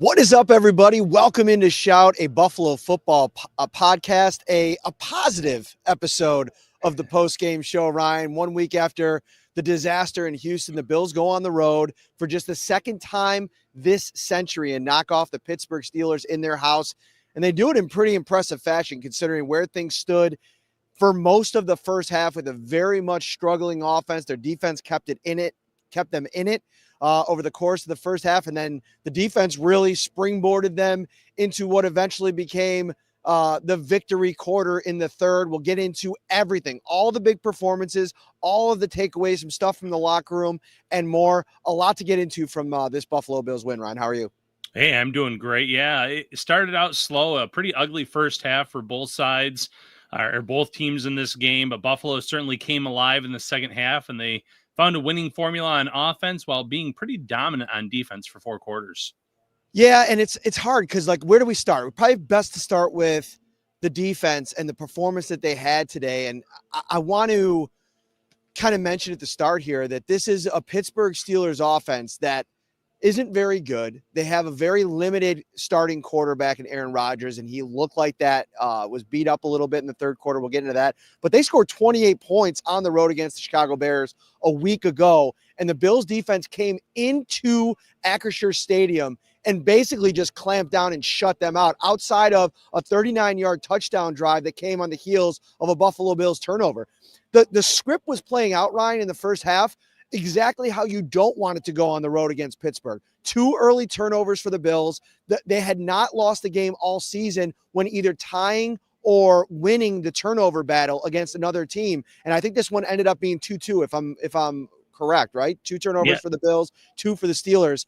What is up, everybody? Welcome into Shout, a Buffalo football podcast, a positive episode of the post-game show, Ryan. 1 week after the disaster in Houston, the Bills go on the road for just the second time this century and knock off the Pittsburgh Steelers in their house. And they do it in pretty impressive fashion, considering where things stood for most of the first half with a very much struggling offense. Their defense kept them in it. Over the course of the first half, and then the defense really springboarded them into what eventually became the victory quarter in the third. We'll get into everything, all the big performances, all of the takeaways, some stuff from the locker room, and more. A lot to get into from this Buffalo Bills win, Ryan. How are you? Hey, I'm doing great. Yeah, it started out slow, a pretty ugly first half for both sides, or both teams in this game, but Buffalo certainly came alive in the second half, and they found a winning formula on offense while being pretty dominant on defense for 4 quarters. Yeah, and it's hard because, like, where do we start? We're probably best to start with the defense and the performance that they had today. And I want to kind of mention at the start here that this is a Pittsburgh Steelers offense that isn't very good. They have a very limited starting quarterback in Aaron Rodgers, and he looked like that was beat up a little bit in the third quarter. We'll get into that. But they scored 28 points on the road against the Chicago Bears a week ago, and the Bills defense came into Acrisure Stadium and basically just clamped down and shut them out outside of a 39-yard touchdown drive that came on the heels of a Buffalo Bills turnover. The script was playing out, Ryan, in the first half, exactly how you don't want it to go on the road against Pittsburgh. 2 early turnovers for the Bills. They had not lost the game all season when either tying or winning the turnover battle against another team. And I think this one ended up being 2-2 if I'm correct, right? 2 turnovers for the Bills, 2 for the Steelers.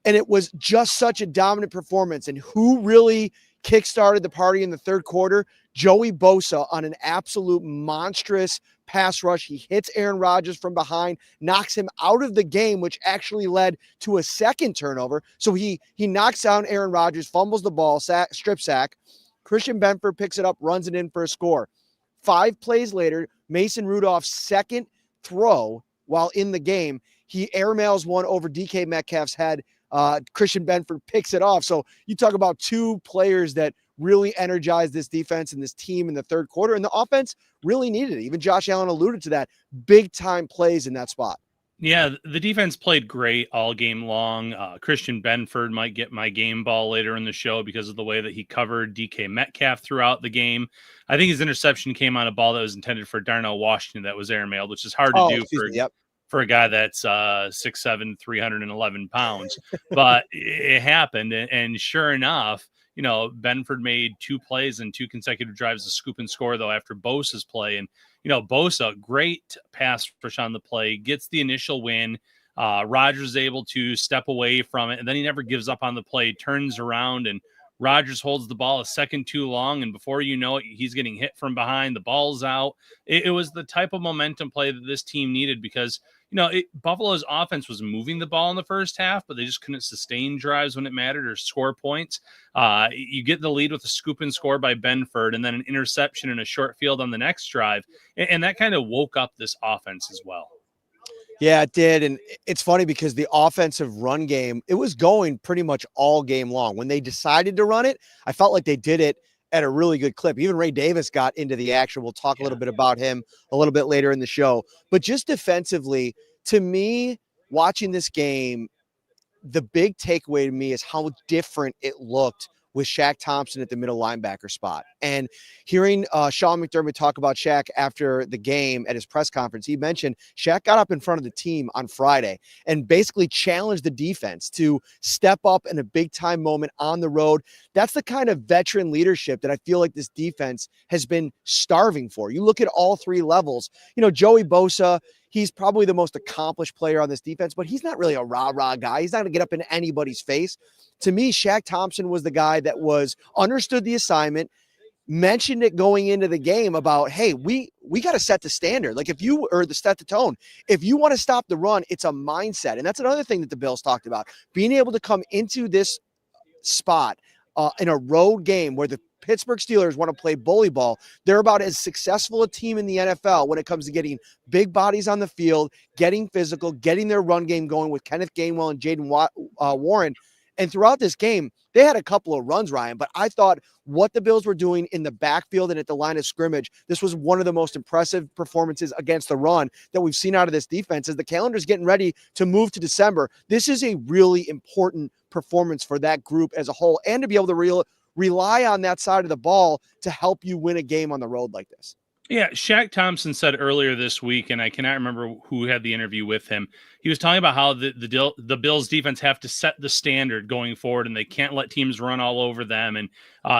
And it was just such a dominant performance. And who really kickstarted the party in the third quarter? Joey Bosa on an absolute monstrous pass rush. He hits Aaron Rodgers from behind, knocks him out of the game, which actually led to a second turnover. So he knocks down Aaron Rodgers, fumbles the ball, strip sack. Christian Benford picks it up, runs it in for a score. 5 plays later, Mason Rudolph's second throw while in the game, he airmails one over DK Metcalf's head. Christian Benford picks it off. So you talk about 2 players that really energized this defense and this team in the third quarter, and the offense really needed it. Even Josh Allen alluded to that. Big time plays in that spot. Yeah, the defense played great all game long. Christian Benford might get my game ball later in the show because of the way that he covered DK Metcalf throughout the game. I think his interception came on a ball that was intended for Darnell Washington that was airmailed, which is hard to do for a guy that's 6'7", 311 pounds. But it happened, and sure enough, you know, Benford made 2 plays and 2 consecutive drives to scoop and score, though, after Bosa's play. And, you know, Bosa, great pass rush on the play, gets the initial win. Rodgers is able to step away from it, and then he never gives up on the play, turns around, and Rodgers holds the ball a second too long, and before you know it, he's getting hit from behind. The ball's out. It was the type of momentum play that this team needed because, you know, Buffalo's offense was moving the ball in the first half, but they just couldn't sustain drives when it mattered or score points. You get the lead with a scoop and score by Benford and then an interception in a short field on the next drive, and that kind of woke up this offense as well. Yeah, it did. And it's funny because the offensive run game, it was going pretty much all game long. When they decided to run it, I felt like they did it at a really good clip. Even Ray Davis got into the action. We'll talk a little bit about him a little bit later in the show. But just defensively, to me, watching this game, the big takeaway to me is how different it looked with Shaq Thompson at the middle linebacker spot. And hearing Sean McDermott talk about Shaq after the game at his press conference, he mentioned Shaq got up in front of the team on Friday and basically challenged the defense to step up in a big-time moment on the road. That's the kind of veteran leadership that I feel like this defense has been starving for. You look at all 3 levels. You know, Joey Bosa, he's probably the most accomplished player on this defense, but he's not really a rah-rah guy. He's not going to get up in anybody's face. To me, Shaq Thompson was the guy that understood the assignment, mentioned it going into the game about, hey, we got to set the standard. Like set the tone. If you want to stop the run, it's a mindset. And that's another thing that the Bills talked about, being able to come into this spot in a road game where the Pittsburgh Steelers want to play bully ball. They're about as successful a team in the NFL when it comes to getting big bodies on the field, getting physical, getting their run game going with Kenneth Gainwell and Jaden Warren. And throughout this game, they had a couple of runs, Ryan, but I thought what the Bills were doing in the backfield and at the line of scrimmage, this was one of the most impressive performances against the run that we've seen out of this defense. As the calendar's getting ready to move to December, this is a really important performance for that group as a whole, and to be able to rely on that side of the ball to help you win a game on the road like this. Yeah, Shaq Thompson said earlier this week, and I cannot remember who had the interview with him. He was talking about how the Bills defense have to set the standard going forward, and they can't let teams run all over them, and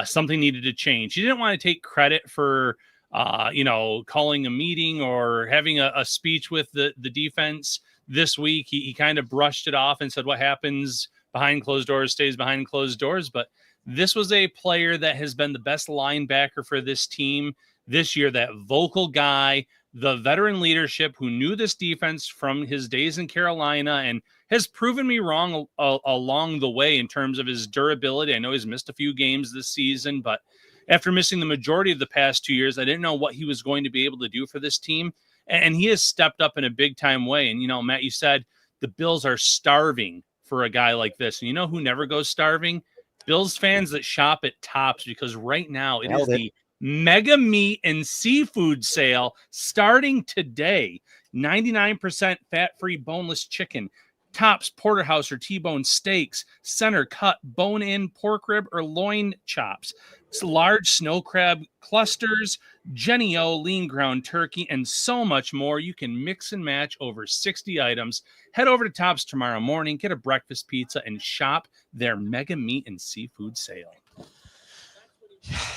something needed to change. He didn't want to take credit for calling a meeting or having a speech with the defense this week. He kind of brushed it off and said what happens behind closed doors stays behind closed doors. But this was a player that has been the best linebacker for this team this year, that vocal guy, the veteran leadership who knew this defense from his days in Carolina and has proven me wrong along the way in terms of his durability. I know he's missed a few games this season, but after missing the majority of the past 2 years, I didn't know what he was going to be able to do for this team. And he has stepped up in a big time way. And, Matt, you said the Bills are starving for a guy like this. And you know who never goes starving? Bills fans that shop at Tops, because right now it is the mega meat and seafood sale starting today. 99% fat-free boneless chicken, Tops porterhouse or T-bone steaks, center cut bone-in pork rib or loin chops, large snow crab clusters, Jenny O lean ground turkey, and so much more. You can mix and match over 60 items. Head over to Tops tomorrow morning, get a breakfast pizza, and shop their mega meat and seafood sale.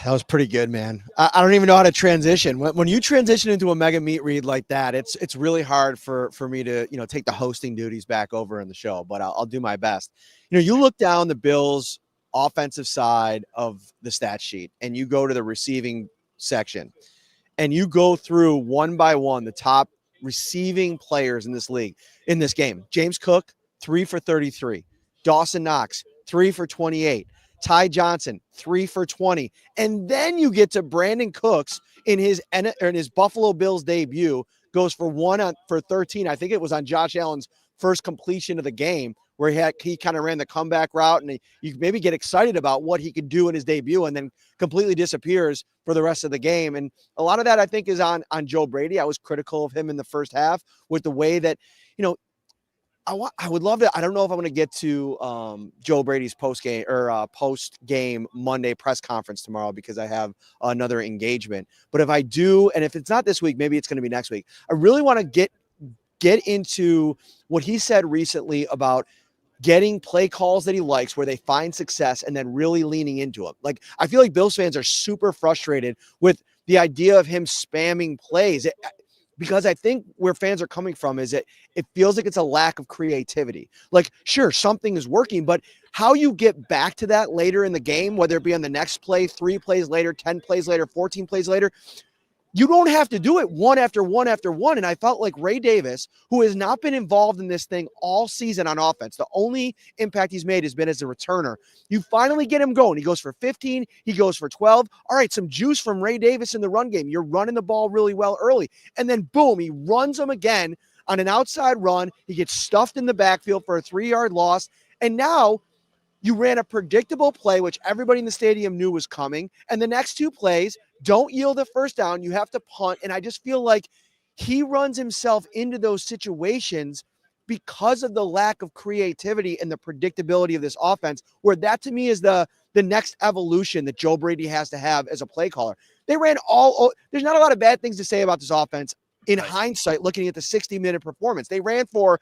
That was pretty good, man. I don't even know how to transition. When you transition into a mega meat read like that, it's really hard for me to, take the hosting duties back over in the show, but I'll do my best. You look down the Bills offensive side of the stat sheet and you go to the receiving section and you go through one by one the top receiving players in this league, in this game. James Cook, 3 for 33. Dawson Knox, 3 for 28. Ty Johnson, 3 for 20. And then you get to Brandon Cooks in his Buffalo Bills debut, goes for 1 for 13. I think it was on Josh Allen's first completion of the game where he kind of ran the comeback route, and you maybe get excited about what he could do in his debut and then completely disappears for the rest of the game. And a lot of that I think is on Joe Brady. I was critical of him in the first half with the way that, I would love to. I don't know if I'm going to get to Joe Brady's post game Monday press conference tomorrow because I have another engagement. But if I do, and if it's not this week, maybe it's going to be next week. I really want to get into what he said recently about getting play calls that he likes where they find success and then really leaning into them. Like, I feel like Bills fans are super frustrated with the idea of him spamming plays. Because I think where fans are coming from is that it feels like it's a lack of creativity. Like, sure, something is working, but how you get back to that later in the game, whether it be on the next play, 3 plays later, 10 plays later, 14 plays later, you don't have to do it one after one after one. And I felt like Ray Davis, who has not been involved in this thing all season on offense, the only impact he's made has been as a returner. You finally get him going. He goes for 15. He goes for 12. All right, some juice from Ray Davis in the run game. You're running the ball really well early. And then, boom, he runs them again on an outside run. He gets stuffed in the backfield for a 3-yard loss. And now you ran a predictable play, which everybody in the stadium knew was coming. And the next 2 plays don't yield a first down. You have to punt. And I just feel like he runs himself into those situations because of the lack of creativity and the predictability of this offense, where that to me is the next evolution that Joe Brady has to have as a play caller. They ran there's not a lot of bad things to say about this offense in hindsight, looking at the 60-minute performance. They ran for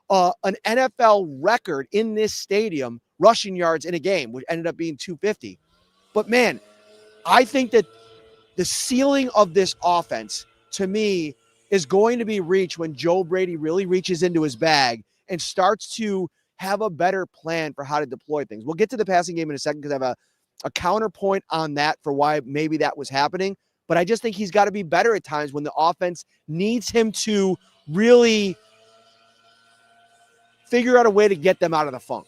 an NFL record in this stadium, rushing yards in a game, which ended up being 250. But man, I think that the ceiling of this offense, to me, is going to be reached when Joe Brady really reaches into his bag and starts to have a better plan for how to deploy things. We'll get to the passing game in a second because I have a counterpoint on that for why maybe that was happening. But I just think he's got to be better at times when the offense needs him to really figure out a way to get them out of the funk.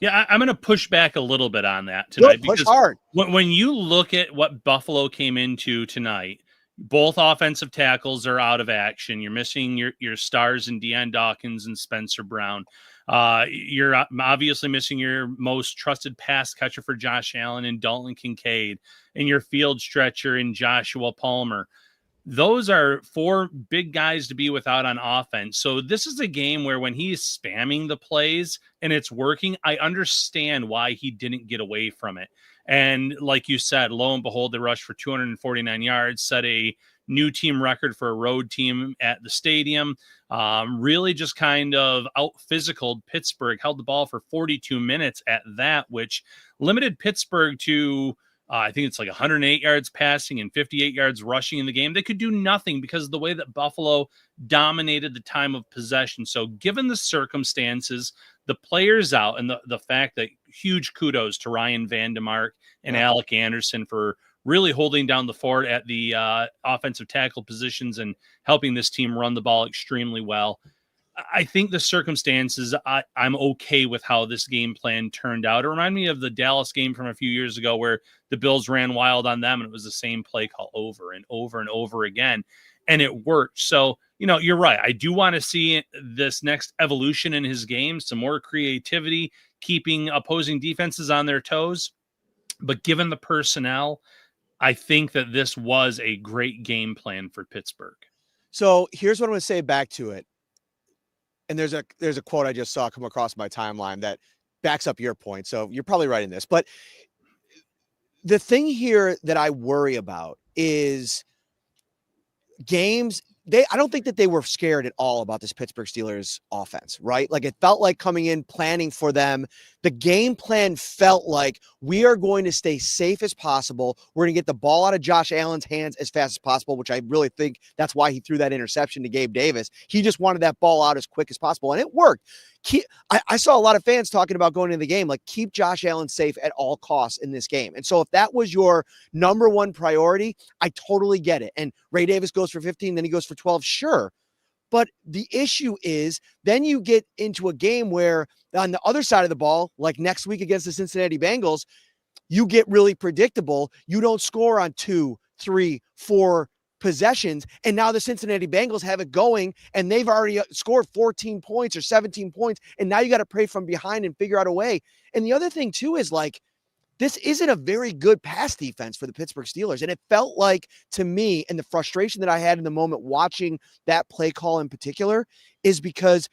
Yeah, I'm going to push back a little bit on that tonight. Good, push hard. When you look at what Buffalo came into tonight, both offensive tackles are out of action. You're missing your stars in Deion Dawkins and Spencer Brown. You're obviously missing your most trusted pass catcher for Josh Allen and Dalton Kincaid, and your field stretcher in Joshua Palmer. Those are 4 big guys to be without on offense. So this is a game where when he's spamming the plays and it's working, I understand why he didn't get away from it. And like you said, lo and behold, they rushed for 249 yards, set a new team record for a road team at the stadium. Really just kind of out-physicaled Pittsburgh, held the ball for 42 minutes at that, which limited Pittsburgh to I think it's like 108 yards passing and 58 yards rushing in the game. They could do nothing because of the way that Buffalo dominated the time of possession. So given the circumstances, the players out, and the fact that huge kudos to Ryan Vandemark and Alec Anderson for really holding down the fort at the offensive tackle positions and helping this team run the ball extremely well. I think the circumstances, I'm okay with how this game plan turned out. It reminded me of the Dallas game from a few years ago where the Bills ran wild on them and it was the same play call over and over and over again, and it worked. So, you're right. I do want to see this next evolution in his game, some more creativity, keeping opposing defenses on their toes. But given the personnel, I think that this was a great game plan for Pittsburgh. So here's what I'm going to say back to it. And there's a quote I just saw come across my timeline that backs up your point. So you're probably right in this. But the thing here that I worry about is games. I don't think that they were scared at all about this Pittsburgh Steelers offense, right? Like it felt like coming in, planning for them. The game plan felt like we are going to stay safe as possible. We're going to get the ball out of Josh Allen's hands as fast as possible, which I really think that's why he threw that interception to Gabe Davis. He just wanted that ball out as quick as possible, and it worked. I saw a lot of fans talking about going into the game, like keep Josh Allen safe at all costs in this game. And so if that was your number one priority, I totally get it. And Ray Davis goes for 15, then he goes for 12. Sure. But the issue is then you get into a game where on the other side of the ball, like next week against the Cincinnati Bengals, you get really predictable. You don't score on 2, 3, 4 possessions. And now the Cincinnati Bengals have it going and they've already scored 14 points or 17 points. And now you got to pray from behind and figure out a way. And the other thing too is like, this isn't a very good pass defense for the Pittsburgh Steelers. And it felt like to me, and the frustration that I had in the moment watching that play call in particular is because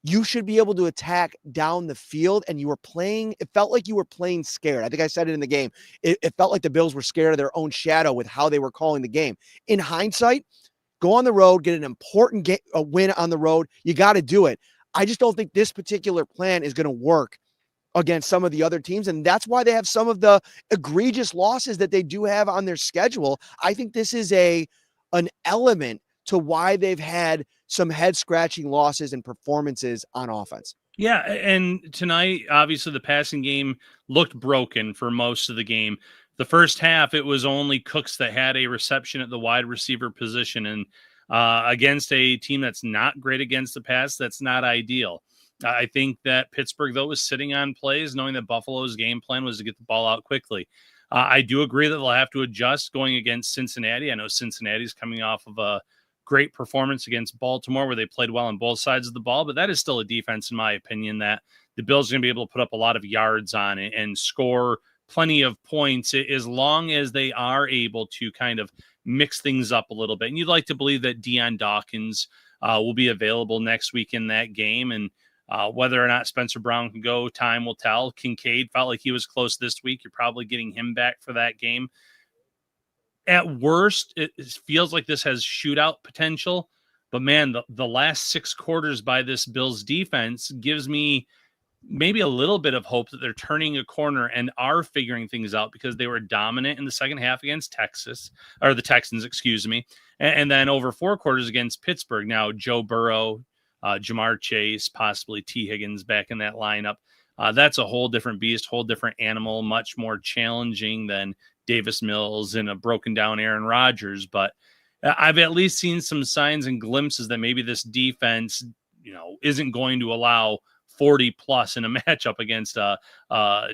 you should be able to attack down the field, and it felt like you were playing scared. I think I said it in the game. It felt like the Bills were scared of their own shadow with how they were calling the game. In hindsight, go on the road, get an important win on the road. You got to do it. I just don't think this particular plan is going to work against some of the other teams, and that's why they have some of the egregious losses that they do have on their schedule. I think this is an element to why they've had some head-scratching losses and performances on offense. Yeah, and tonight, obviously, the passing game looked broken for most of the game. The first half, it was only Cooks that had a reception at the wide receiver position, and against a team that's not great against the pass, that's not ideal. I think that Pittsburgh, though, was sitting on plays, knowing that Buffalo's game plan was to get the ball out quickly. I do agree that they'll have to adjust going against Cincinnati. I know Cincinnati's coming off of a great performance against Baltimore where they played well on both sides of the ball, but that is still a defense, in my opinion, that the Bills are going to be able to put up a lot of yards on it and score plenty of points as long as they are able to kind of mix things up a little bit. And you'd like to believe that Deion Dawkins will be available next week in that game. And whether or not Spencer Brown can go, time will tell. Kincaid felt like he was close this week. You're probably getting him back for that game. At worst, it feels like this has shootout potential. But, man, the last 6 quarters by this Bills defense gives me maybe a little bit of hope that they're turning a corner and are figuring things out, because they were dominant in the second half against the Texans, excuse me. And then over 4 quarters against Pittsburgh. Now, Joe Burrow, Jamar Chase, possibly T. Higgins back in that lineup. That's a whole different beast, whole different animal, much more challenging than Davis Mills and a broken down Aaron Rodgers. But I've at least seen some signs and glimpses that maybe this defense, isn't going to allow 40 plus in a matchup against a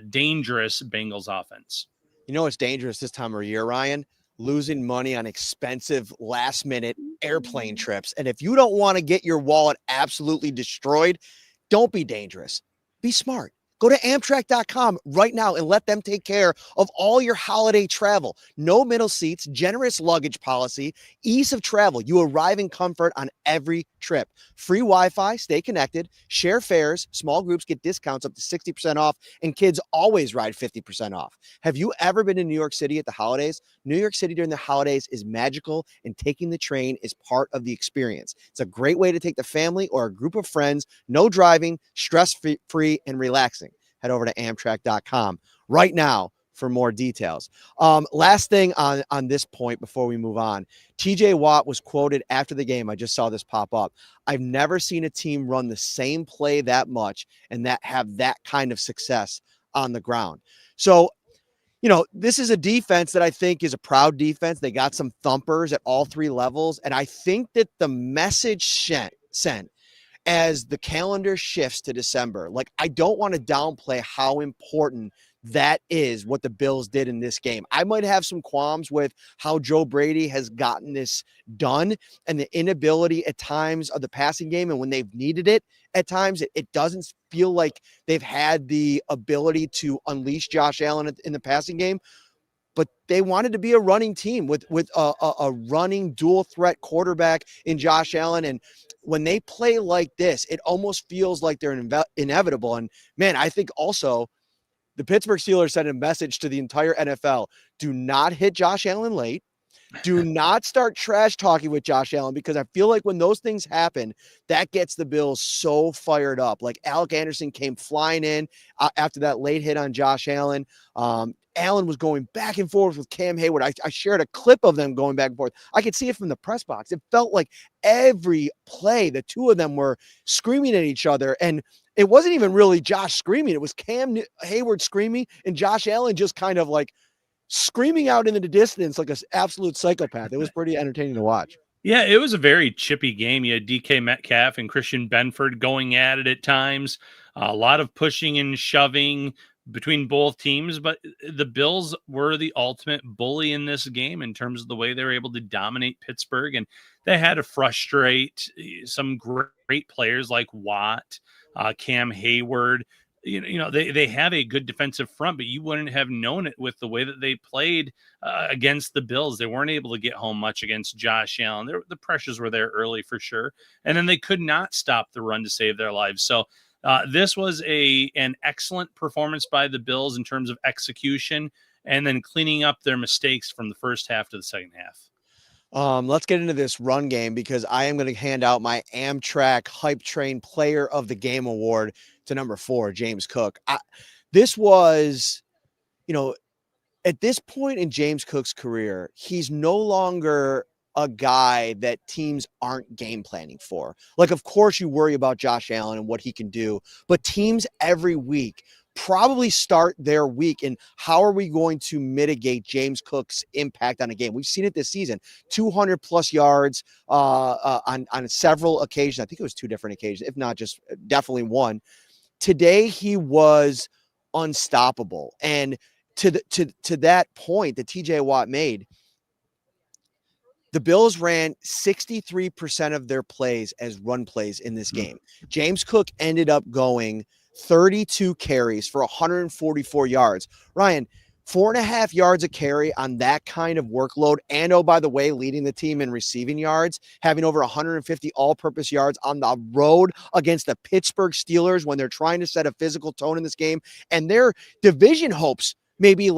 dangerous Bengals offense. It's dangerous this time of year, Ryan, losing money on expensive last minute airplane trips. And if you don't want to get your wallet absolutely destroyed, Don't be dangerous. Be smart. Go to Amtrak.com right now and let them take care of all your holiday travel. No middle seats, generous luggage policy, ease of travel. You arrive in comfort on every trip. Free Wi-Fi, stay connected, share fares, small groups get discounts up to 60% off, and kids always ride 50% off. Have you ever been to New York City at the holidays? New York City during the holidays is magical, and taking the train is part of the experience. It's a great way to take the family or a group of friends. No driving, stress-free, and relaxing. Head over to Amtrak.com right now for more details. Last thing on this point before we move on, TJ Watt was quoted after the game. I just saw this pop up. I've never seen a team run the same play that much and that have that kind of success on the ground. So, this is a defense that I think is a proud defense. They got some thumpers at all three levels. And I think that the message sent as the calendar shifts to December, I don't want to downplay how important that is, what the Bills did in this game. I might have some qualms with how Joe Brady has gotten this done and the inability at times of the passing game. And when they've needed it at times, it doesn't feel like they've had the ability to unleash Josh Allen in the passing game. But they wanted to be a running team with a running dual threat quarterback in Josh Allen. And when they play like this, it almost feels like they're inevitable. And man, I think also the Pittsburgh Steelers sent a message to the entire NFL. Do not hit Josh Allen late. Do not start trash talking with Josh Allen, because I feel like when those things happen, that gets the Bills so fired up. Like Alec Anderson came flying in after that late hit on Josh Allen. Allen was going back and forth with Cam Hayward. I shared a clip of them going back and forth. I could see it from the press box. It felt like every play, the two of them were screaming at each other. And it wasn't even really Josh screaming. It was Cam Hayward screaming and Josh Allen just kind of like screaming out into the distance like an absolute psychopath. It was pretty entertaining to watch. Yeah, it was a very chippy game. You had DK Metcalf and Christian Benford going at it at times. A lot of pushing and shoving between both teams, but the Bills were the ultimate bully in this game in terms of the way they were able to dominate Pittsburgh, and they had to frustrate some great players like Watt, Cam Hayward. They have a good defensive front, but you wouldn't have known it with the way that they played against the Bills. They weren't able to get home much against Josh Allen. The pressures were there early for sure, and then they could not stop the run to save their lives. So this was an excellent performance by the Bills in terms of execution and then cleaning up their mistakes from the first half to the second half. Let's get into this run game, because I am going to hand out my Amtrak Hype Train Player of the Game award to number 4, James Cook. This was, at this point in James Cook's career, he's no longer a guy that teams aren't game planning for. Of course you worry about Josh Allen and what he can do, but teams every week probably start their week and how are we going to mitigate James Cook's impact on a game? We've seen it this season, 200 plus yards on several occasions. I think it was 2 different occasions, if not just definitely one. Today he was unstoppable. And to that point that TJ Watt made, the Bills ran 63% of their plays as run plays in this game. James Cook ended up going 32 carries for 144 yards. Ryan, 4.5 yards a carry on that kind of workload. And oh, by the way, leading the team in receiving yards, having over 150 all-purpose yards on the road against the Pittsburgh Steelers when they're trying to set a physical tone in this game. And their division hopes maybe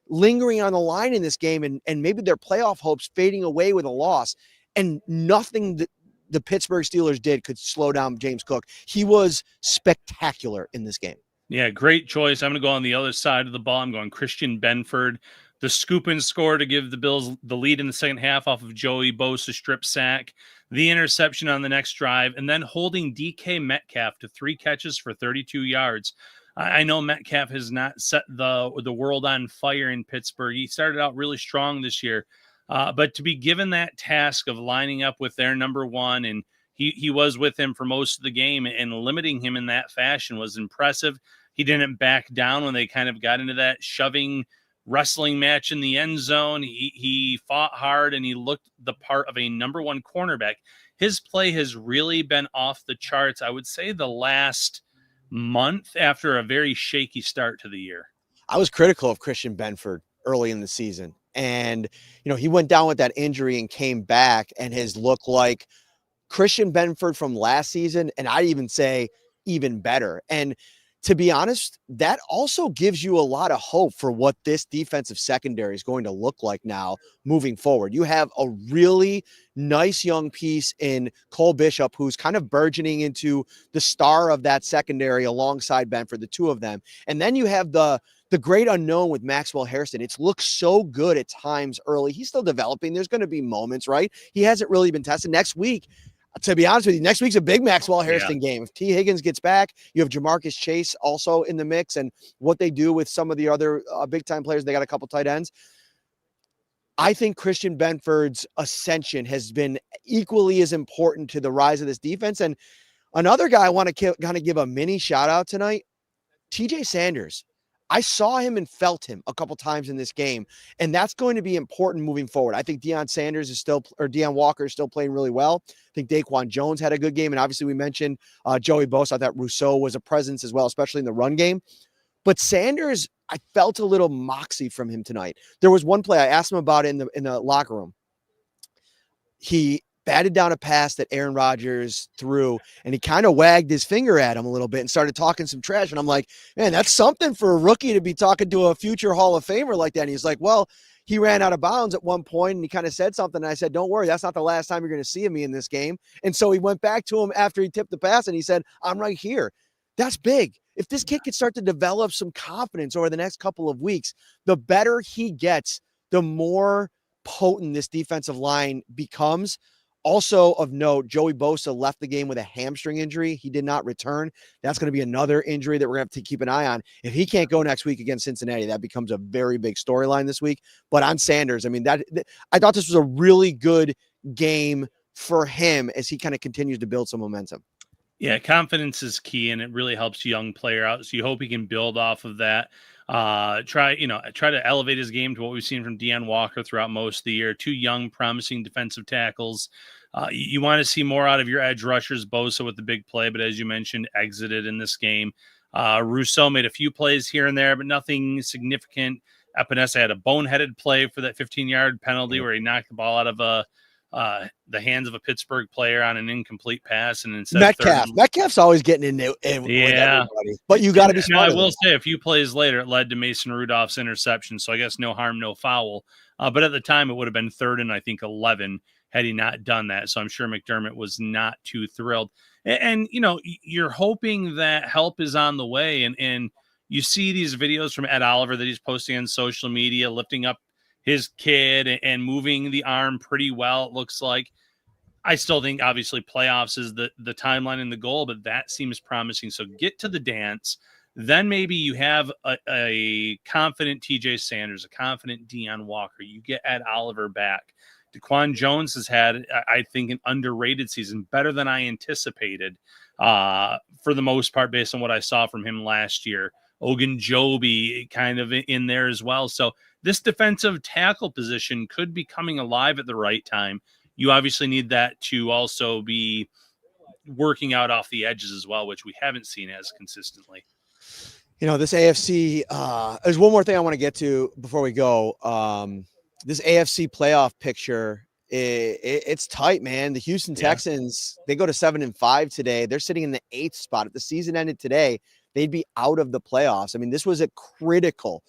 lingering on the line in this game, and maybe their playoff hopes fading away with a loss. And nothing that the Pittsburgh Steelers did could slow down James Cook. He was spectacular in this game. Yeah, great choice. I'm going to go on the other side of the ball. I'm going Christian Benford, the scoop and score to give the Bills the lead in the second half off of Joey Bosa's strip sack, the interception on the next drive, and then holding DK Metcalf to 3 catches for 32 yards. I know Metcalf has not set the world on fire in Pittsburgh. He started out really strong this year, but to be given that task of lining up with their number one, and he was with him for most of the game, and limiting him in that fashion was impressive. He didn't back down when they kind of got into that shoving wrestling match in the end zone. He fought hard, and he looked the part of a number one cornerback. his play has really been off the charts. I would say the last month after a very shaky start to the year. I was critical of Christian Benford early in the season. And, he went down with that injury and came back and has looked like Christian Benford from last season. And I'd even say even better. And to be honest, that also gives you a lot of hope for what this defensive secondary is going to look like now moving forward. You have a really nice young piece in Cole Bishop, who's kind of burgeoning into the star of that secondary alongside Benford, the two of them. And then you have the great unknown with Maxwell Hairston. It's looked so good at times early. He's still developing. There's going to be moments, right? He hasn't really been tested. Next week, to be honest with you, next week's a big Maxwell Hairston game. If T. Higgins gets back, you have Jamarcus Chase also in the mix, and what they do with some of the other big-time players. They got a couple tight ends. I think Christian Benford's ascension has been equally as important to the rise of this defense. And another guy I want to kind of give a mini shout-out tonight, TJ Sanders. I saw him and felt him a couple times in this game, and that's going to be important moving forward. I think Deion Walker is still playing really well. I think Daquan Jones had a good game, and obviously we mentioned Joey Bosa. I thought Rousseau was a presence as well, especially in the run game. But Sanders, I felt a little moxie from him tonight. There was one play I asked him about it in the locker room. He batted down a pass that Aaron Rodgers threw, and he kind of wagged his finger at him a little bit and started talking some trash. And I'm like, man, that's something for a rookie to be talking to a future Hall of Famer like that. And he's like, well, he ran out of bounds at one point and he kind of said something. And I said, don't worry, that's not the last time you're going to see me in this game. And so he went back to him after he tipped the pass and he said, I'm right here. That's big. If this kid could start to develop some confidence over the next couple of weeks, the better he gets, the more potent this defensive line becomes. Also of note, Joey Bosa left the game with a hamstring injury. He did not return. That's going to be another injury that we're going to have to keep an eye on. If he can't go next week against Cincinnati, that becomes a very big storyline this week. But on Sanders, I mean, I thought this was a really good game for him as he kind of continues to build some momentum. Yeah, confidence is key, and it really helps a young player out. So you hope he can build off of that. Try to elevate his game to what we've seen from Deion Walker throughout most of the year. Two young, promising defensive tackles. You want to see more out of your edge rushers. Bosa with the big play, but as you mentioned, exited in this game. Rousseau made a few plays here and there, but nothing significant. Epinesa had a boneheaded play for that 15-yard penalty where he knocked the ball out of the hands of a Pittsburgh player on an incomplete pass, and instead Metcalf's always getting in with everybody. But you got to be smart. I will say a few plays later, it led to Mason Rudolph's interception. So I guess no harm, no foul. But at the time, it would have been 3rd and I think 11 had he not done that. So I'm sure McDermott was not too thrilled. And you're hoping that help is on the way. And you see these videos from Ed Oliver that he's posting on social media, lifting up his kid and moving the arm pretty well, it looks like. I still think, obviously, playoffs is the timeline and the goal, but that seems promising. So get to the dance. Then maybe you have a confident TJ Sanders, a confident Deion Walker. You get Ed Oliver back. Daquan Jones has had, I think, an underrated season, better than I anticipated for the most part based on what I saw from him last year. Ogunjobi kind of in there as well. So this defensive tackle position could be coming alive at the right time. You obviously need that to also be working out off the edges as well, which we haven't seen as consistently. This AFC, there's one more thing I want to get to before we go. This AFC playoff picture, it's tight, man. The Houston Texans, they go to 7-5 today. They're sitting in the 8th spot. If the season ended today, they'd be out of the playoffs. I mean, this was a critical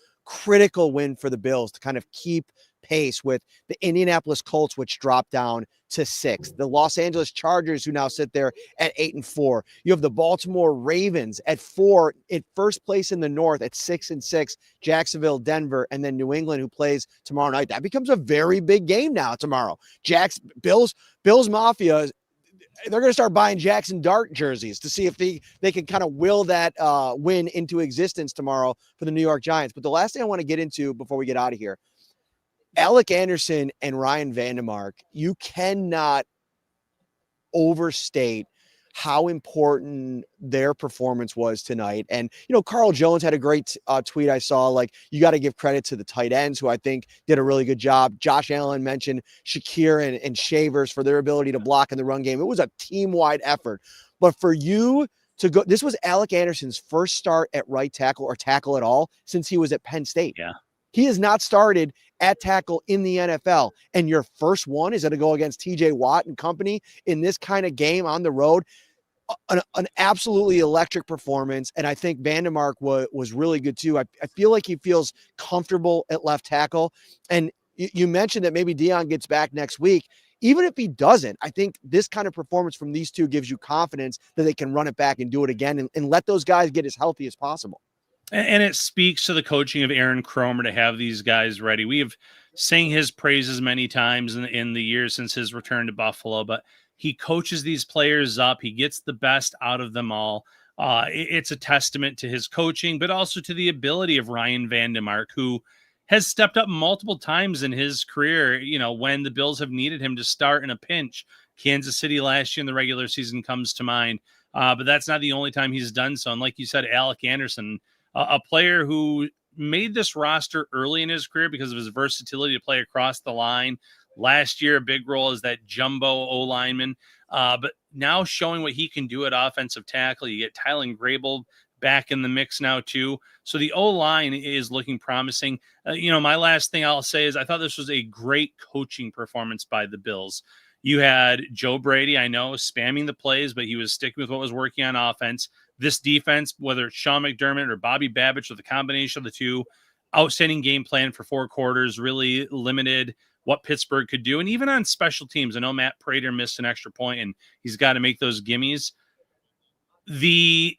win for the Bills to kind of keep pace with the Indianapolis Colts, which dropped down to 6th. The Los Angeles Chargers, who now sit there at 8-4. You have the Baltimore Ravens at 4 in first place in the North at 6-6. Jacksonville, Denver, and then New England, who plays tomorrow night. That becomes a very big game now tomorrow. Bills Mafia, they're going to start buying Jackson Dart jerseys to see if they can kind of will that win into existence tomorrow for the New York Giants. But the last thing I want to get into before we get out of here, Alec Anderson and Ryan Vandermark, you cannot overstate how important their performance was tonight. And, Carl Jones had a great tweet I saw, like, you got to give credit to the tight ends, who I think did a really good job. Josh Allen mentioned Shakir and Shavers for their ability to block in the run game. It was a team-wide effort. But for you to go, this was Alec Anderson's first start at right tackle or tackle at all since he was at Penn State. Yeah. He has not started at tackle in the NFL. And your first one is going to go against TJ Watt and company in this kind of game on the road. An absolutely electric performance. And I think Vandermark was really good too. I feel like he feels comfortable at left tackle. And you mentioned that maybe Deion gets back next week. Even if he doesn't, I think this kind of performance from these two gives you confidence that they can run it back and do it again and let those guys get as healthy as possible. And it speaks to the coaching of Aaron Cromer to have these guys ready. We have sang his praises many times in the years since his return to Buffalo, but he coaches these players up. He gets the best out of them all. It's a testament to his coaching, but also to the ability of Ryan Vandermark, who has stepped up multiple times in his career, when the Bills have needed him to start in a pinch. Kansas City last year in the regular season comes to mind, but that's not the only time he's done so. And like you said, Alec Anderson, a player who made this roster early in his career because of his versatility to play across the line. Last year, a big role as that jumbo O-lineman, but now showing what he can do at offensive tackle. You get Tylen Grable back in the mix now too. So the O-line is looking promising. My last thing I'll say is I thought this was a great coaching performance by the Bills. You had Joe Brady, I know, spamming the plays, but he was sticking with what was working on offense. This defense, whether it's Sean McDermott or Bobby Babich or the combination of the two, outstanding game plan for 4 quarters, really limited what Pittsburgh could do. And even on special teams, I know Matt Prater missed an extra point and he's got to make those gimmies. The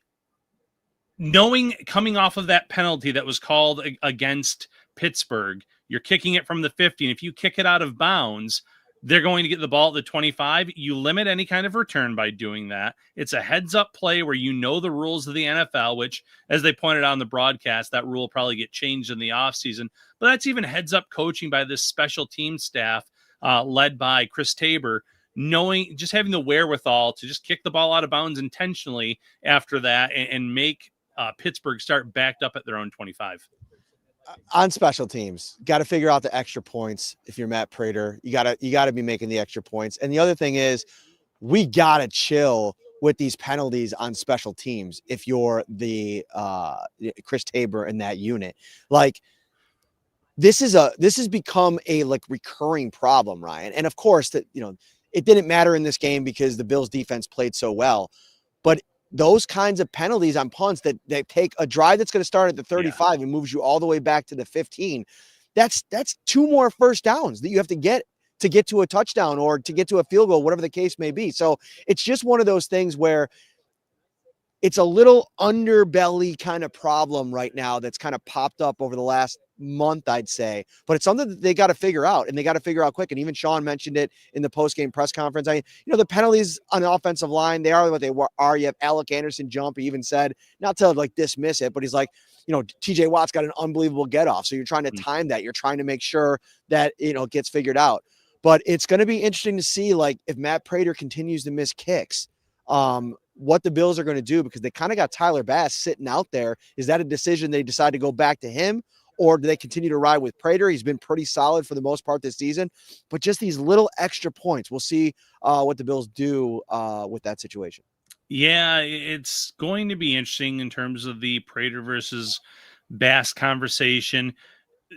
knowing coming off of that penalty that was called against Pittsburgh, you're kicking it from the 50. And if you kick it out of bounds, they're going to get the ball at the 25. You limit any kind of return by doing that. It's a heads-up play where you know the rules of the NFL, which, as they pointed out on the broadcast, that rule will probably get changed in the offseason. But that's even heads-up coaching by this special team staff led by Chris Tabor, just having the wherewithal to just kick the ball out of bounds intentionally after that and make Pittsburgh start backed up at their own 25. On special teams, got to figure out the extra points. If you're Matt Prater, you gotta be making the extra points. And the other thing is, we gotta chill with these penalties on special teams. If you're the Chris Tabor in that unit, like this has become a recurring problem, Ryan. And of course that it didn't matter in this game because the Bills defense played so well, but those kinds of penalties on punts that take a drive that's going to start at the 35 and moves you all the way back to the 15. That's 2 more first downs that you have to get to a touchdown or to get to a field goal, whatever the case may be. So it's just one of those things where it's a little underbelly kind of problem right now that's kind of popped up over the last month, I'd say, but it's something that they got to figure out, and they got to figure out quick. And even Sean mentioned it in the post-game press conference. The penalties on the offensive line, they are what they are. You have Alec Anderson jump. He even said, not to dismiss it, but he's like, TJ Watt's got an unbelievable get off. So you're trying to time that. You're trying to make sure that, it gets figured out. But it's going to be interesting to see, if Matt Prater continues to miss kicks, what the Bills are going to do, because they kind of got Tyler Bass sitting out there. Is that a decision they decide to go back to him, or do they continue to ride with Prater? He's been pretty solid for the most part this season, but just these little extra points. We'll see what the Bills do with that situation. Yeah, it's going to be interesting in terms of the Prater versus Bass conversation.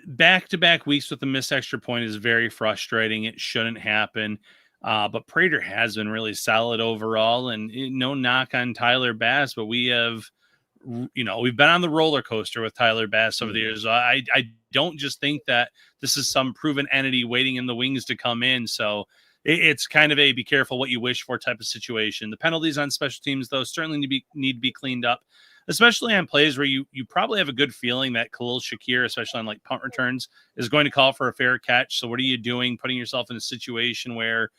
Back-to-back weeks with a missed extra point is very frustrating. It shouldn't happen. But Prater has been really solid overall, and no knock on Tyler Bass, but we've been on the roller coaster with Tyler Bass over the years. I don't just think that this is some proven entity waiting in the wings to come in. So it's kind of a be careful what you wish for type of situation. The penalties on special teams, though, certainly need to be cleaned up, especially on plays where you probably have a good feeling that Khalil Shakir, especially on punt returns, is going to call for a fair catch. So what are you doing? Putting yourself in a situation where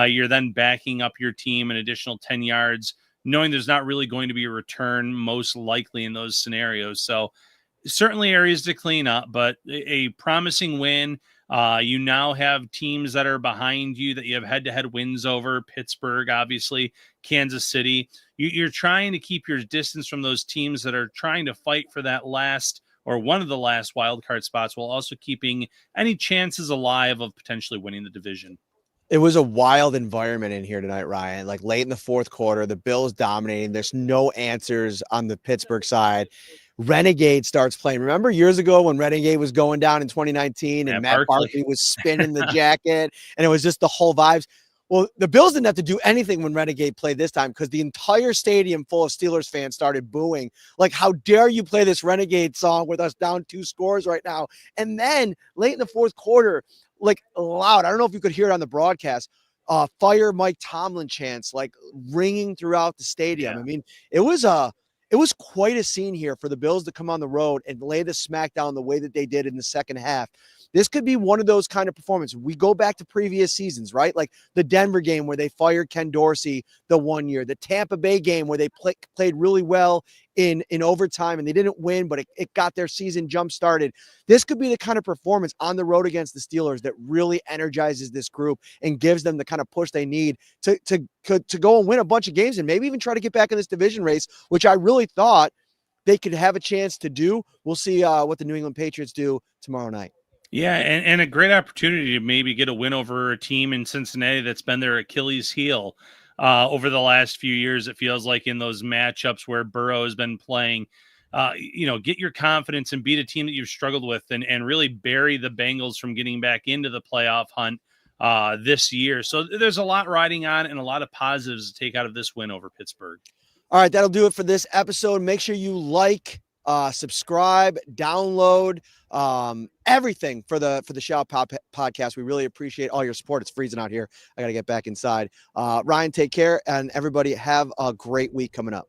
you're then backing up your team an additional 10 yards, knowing there's not really going to be a return most likely in those scenarios. So certainly areas to clean up, but a promising win. You now have teams that are behind you that you have head-to-head wins over. Pittsburgh, obviously, Kansas City. You're trying to keep your distance from those teams that are trying to fight for that last or one of the last wildcard spots, while also keeping any chances alive of potentially winning the division. It was a wild environment in here tonight, Ryan. Like late in the fourth quarter, the Bills dominating. There's no answers on the Pittsburgh side. Renegade starts playing. Remember years ago when Renegade was going down in 2019 and Matt Barkley was spinning the jacket and it was just the whole vibes? Well, the Bills didn't have to do anything when Renegade played this time because the entire stadium full of Steelers fans started booing. Like, how dare you play this Renegade song with us down 2 scores right now? And then late in the fourth quarter, like loud, I don't know if you could hear it on the broadcast, fire Mike Tomlin chants like ringing throughout the stadium. Yeah. I mean, it was quite a scene here for the Bills to come on the road and lay the smack down the way that they did in the second half. This could be one of those kind of performances. We go back to previous seasons, right? Like the Denver game where they fired Ken Dorsey the one year, the Tampa Bay game where they played really well in overtime and they didn't win, but it got their season jump started. This could be the kind of performance on the road against the Steelers that really energizes this group and gives them the kind of push they need to go and win a bunch of games and maybe even try to get back in this division race, which I really thought they could have a chance to do. We'll see what the New England Patriots do tomorrow night. Yeah, and a great opportunity to maybe get a win over a team in Cincinnati that's been their Achilles heel over the last few years. It feels like in those matchups where Burrow has been playing, get your confidence and beat a team that you've struggled with and really bury the Bengals from getting back into the playoff hunt this year. So there's a lot riding on and a lot of positives to take out of this win over Pittsburgh. All right, that'll do it for this episode. Make sure you like, subscribe, download, everything for the Shout Pop podcast. We really appreciate all your support. It's freezing out here. I got to get back inside. Ryan, take care, and everybody have a great week coming up.